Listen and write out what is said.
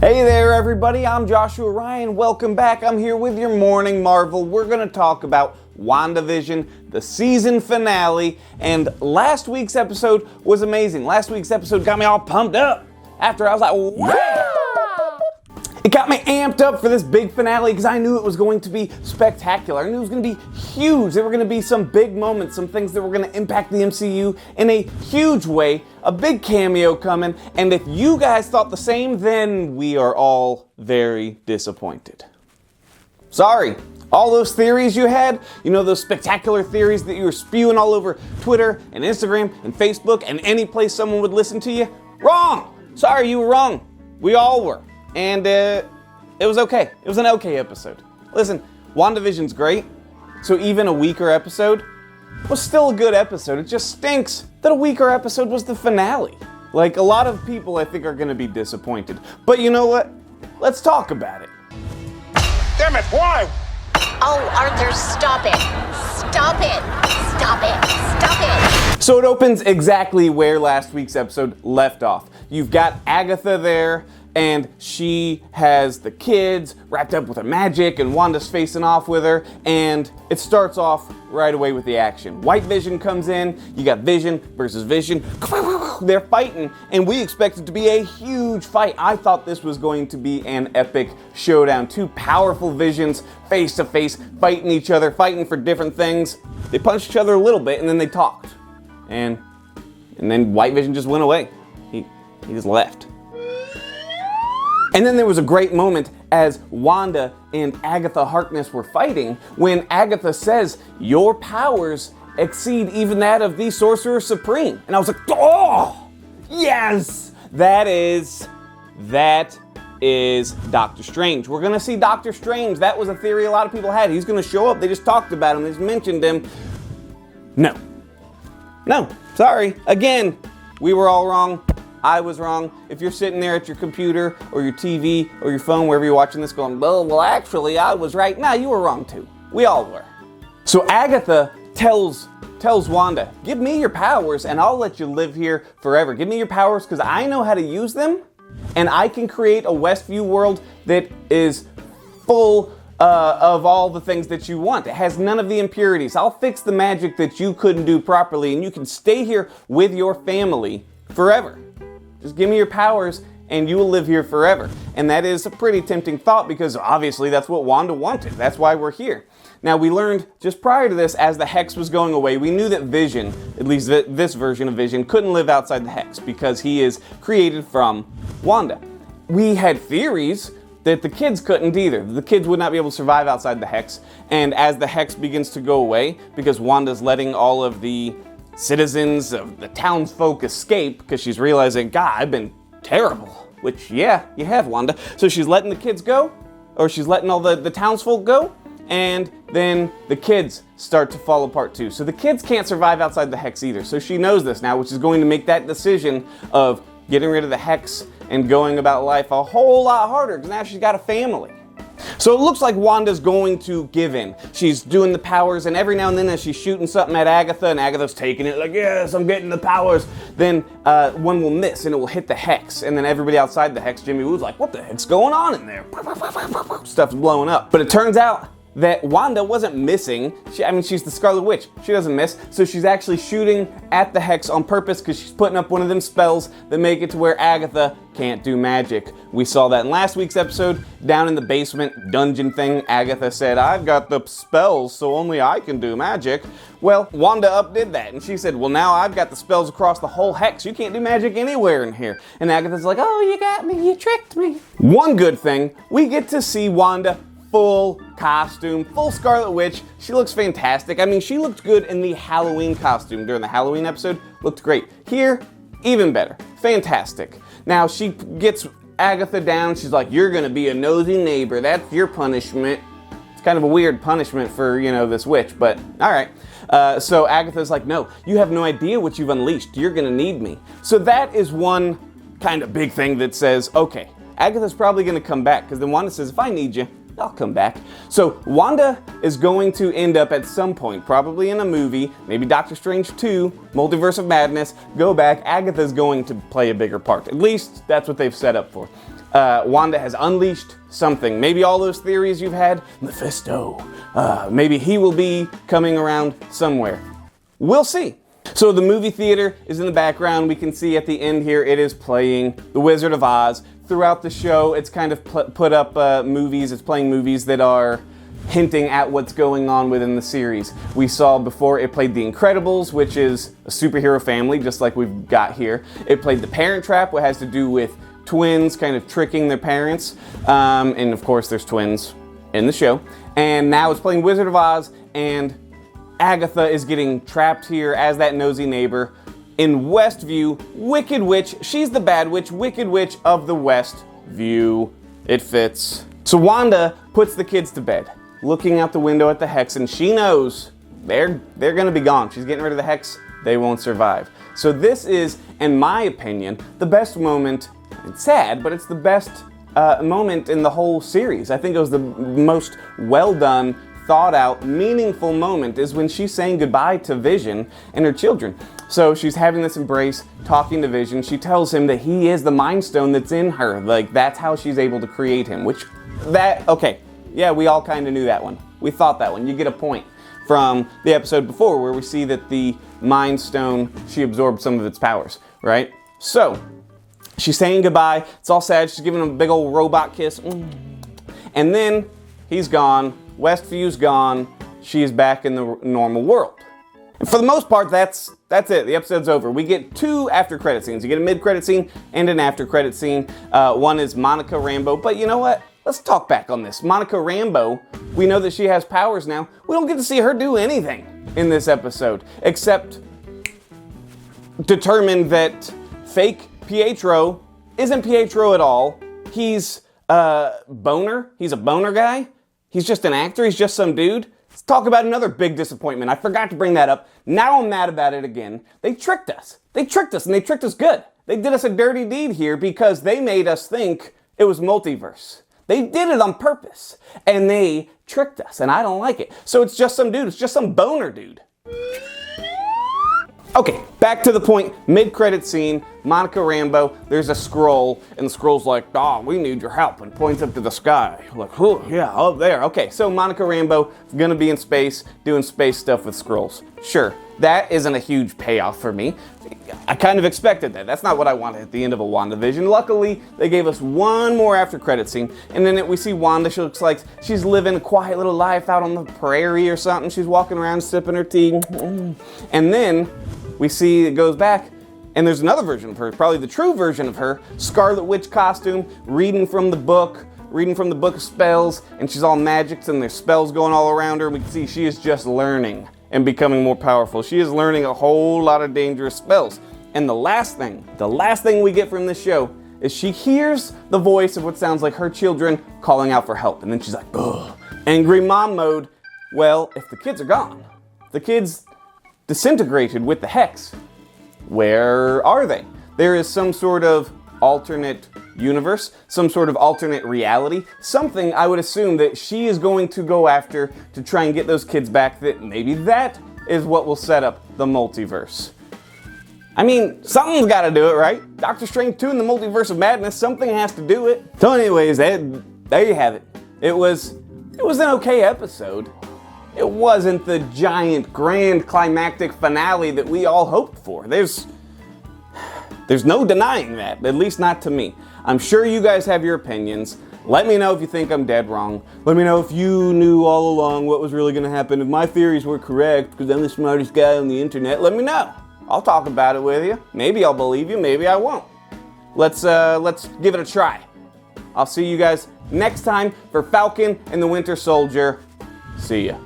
Hey there everybody, I'm Joshua Ryan. Welcome back. I'm here with your Morning Marvel. We're going to talk about Wandavision, the season finale, and last week's episode was amazing. Last week's episode got me all pumped up. After I was like, wow! It got me amped up for this big finale because I knew it was going to be spectacular. I knew it was going to be huge. There were going to be some big moments, some things that were going to impact the MCU in a huge way, a big cameo coming, and if you guys thought the same, then we are all very disappointed. Sorry. All those theories you had, you know, those spectacular theories that you were spewing all over Twitter and Instagram and Facebook and any place someone would listen to you, wrong. Sorry, you were wrong. We all were. And it was okay. It was an okay episode. Listen, WandaVision's great, so even a weaker episode was still a good episode. It just stinks that a weaker episode was the finale. Like, a lot of people, I think, are going to be disappointed. But you know what? Let's talk about it. Damn it, why? Oh, Arthur, stop it. Stop it. Stop it. Stop it. So it opens exactly where last week's episode left off. You've got Agatha there, and she has the kids wrapped up with her magic, and Wanda's facing off with her, and it starts off right away with the action. White Vision comes in, you got Vision versus Vision. They're fighting, and we expect it to be a huge fight. I thought this was going to be an epic showdown. Two powerful Visions face to face, fighting each other, fighting for different things. They punched each other a little bit, and then they talked. And then White Vision just went away. He just left. And then there was a great moment as Wanda and Agatha Harkness were fighting when Agatha says, "Your powers exceed even that of the Sorcerer Supreme." And I was like, oh, yes! That is Doctor Strange. We're gonna see Doctor Strange. That was a theory a lot of people had. He's gonna show up. They just talked about him. They just mentioned him. No, sorry. Again, we were all wrong. I was wrong. If you're sitting there at your computer or your TV or your phone, wherever you're watching this, going, well, actually, I was right. No, you were wrong too. We all were. So Agatha tells Wanda, give me your powers and I'll let you live here forever. Give me your powers because I know how to use them and I can create a Westview world that is full of all the things that you want. It has none of the impurities. I'll fix the magic that you couldn't do properly and you can stay here with your family forever. Just give me your powers and you will live here forever. And that is a pretty tempting thought because obviously that's what Wanda wanted. That's why we're here. Now we learned just prior to this, as the Hex was going away, we knew that Vision, at least this version of Vision, couldn't live outside the Hex because he is created from Wanda. We had theories that the kids couldn't either. The kids would not be able to survive outside the Hex. And as the Hex begins to go away, because Wanda's letting all of the citizens of the townsfolk escape because she's realizing, God, I've been terrible. Which, yeah, you have, Wanda. So she's letting the kids go, or she's letting all the townsfolk go, and then the kids start to fall apart too. So the kids can't survive outside the Hex either. So she knows this now, which is going to make that decision of getting rid of the Hex and going about life a whole lot harder because now she's got a family. So it looks like Wanda's going to give in. She's doing the powers, and every now and then as she's shooting something at Agatha, and Agatha's taking it like, yes, I'm getting the powers, then one will miss, and it will hit the Hex. And then everybody outside the Hex, Jimmy Woo's like, what the heck's going on in there? Stuff's blowing up. But it turns out that Wanda wasn't missing. She's the Scarlet Witch. She doesn't miss. So she's actually shooting at the Hex on purpose because she's putting up one of them spells that make it to where Agatha can't do magic. We saw that in last week's episode. Down in the basement dungeon thing, Agatha said, I've got the spells, so only I can do magic. Well, Wanda updid that, and she said, well, now I've got the spells across the whole Hex. You can't do magic anywhere in here. And Agatha's like, oh, you got me. You tricked me. One good thing, we get to see Wanda full costume, full Scarlet Witch. She looks fantastic. I mean, she looked good in the Halloween costume during the Halloween episode. Looked great. Here, even better. Fantastic. Now, she gets Agatha down. She's like, you're gonna be a nosy neighbor. That's your punishment. It's kind of a weird punishment for, this witch, but all right. So Agatha's like, no, you have no idea what you've unleashed. You're gonna need me. So that is one kind of big thing that says, okay, Agatha's probably gonna come back, because then Wanda says, if I need you, I'll come back. So Wanda is going to end up at some point, probably in a movie, maybe Doctor Strange 2, Multiverse of Madness, go back. Agatha's going to play a bigger part. At least that's what they've set up for. Wanda has unleashed something. Maybe all those theories you've had, Mephisto, maybe he will be coming around somewhere. We'll see. So the movie theater is in the background. We can see at the end here it is playing The Wizard of Oz. Throughout the show, it's kind of put up movies. It's playing movies that are hinting at what's going on within the series. We saw before it played The Incredibles, which is a superhero family, just like we've got here. It played The Parent Trap, what has to do with twins kind of tricking their parents. And of course, there's twins in the show. And now it's playing Wizard of Oz, and Agatha is getting trapped here as that nosy neighbor in Westview. Wicked Witch, she's the bad witch, Wicked Witch of the Westview. It fits. So Wanda puts the kids to bed, looking out the window at the Hex, and she knows they're gonna be gone. She's getting rid of the Hex, they won't survive. So this is, in my opinion, the best moment. It's sad, but it's the best moment in the whole series. I think it was the most well done, thought out, meaningful moment is when she's saying goodbye to Vision and her children. So she's having this embrace, talking to Vision. She tells him that he is the Mind Stone that's in her. Like, that's how she's able to create him, okay. Yeah, we all kind of knew that one. We thought that one. You get a point from the episode before where we see that the Mind Stone, she absorbed some of its powers, right? So she's saying goodbye. It's all sad. She's giving him a big old robot kiss. And then he's gone. Westview's gone. She's back in the normal world. And for the most part, that's it. The episode's over. We get 2 after-credit scenes. You get a mid-credit scene and an after-credit scene. One is Monica Rambeau. But you know what? Let's talk back on this. Monica Rambeau, we know that she has powers now. We don't get to see her do anything in this episode, except determine that fake Pietro isn't Pietro at all. He's Boner. He's a boner guy. He's just an actor. He's just some dude. Let's talk about another big disappointment. I forgot to bring that up. Now I'm mad about it again. They tricked us. They tricked us, and they tricked us good. They did us a dirty deed here because they made us think it was multiverse. They did it on purpose, and they tricked us, and I don't like it. So it's just some dude. It's just some boner dude. Okay, back to the point. Mid-credit scene, Monica Rambeau, there's a scroll, and the scroll's like, we need your help, and points up to the sky. Like, oh, yeah, up there. Okay, so Monica Rambeau is gonna be in space, doing space stuff with scrolls. Sure, that isn't a huge payoff for me. I kind of expected that. That's not what I wanted at the end of a Wandavision. Luckily, they gave us one more after-credit scene, and then we see Wanda. She looks like she's living a quiet little life out on the prairie or something. She's walking around sipping her tea. And then we see it goes back, and there's another version of her, probably the true version of her, Scarlet Witch costume, reading from the book of spells, and she's all magics, and there's spells going all around her. We can see she is just learning and becoming more powerful. She is learning a whole lot of dangerous spells. And the last thing we get from this show is she hears the voice of what sounds like her children calling out for help. And then she's like, ugh, angry mom mode. Well, if the kids are gone, the kids disintegrated with the Hex, where are they? There is some sort of alternate universe, some sort of alternate reality, something I would assume that she is going to go after to try and get those kids back. That maybe that is what will set up the multiverse. I mean, something's got to do it, right? Doctor Strange 2 in the Multiverse of Madness, something has to do it. So anyways, there you have it. It was an okay episode. It wasn't the giant, grand, climactic finale that we all hoped for. There's no denying that, at least not to me. I'm sure you guys have your opinions. Let me know if you think I'm dead wrong. Let me know if you knew all along what was really going to happen. If my theories were correct, because I'm the smartest guy on the internet, let me know. I'll talk about it with you. Maybe I'll believe you, maybe I won't. Let's give it a try. I'll see you guys next time for Falcon and the Winter Soldier. See ya.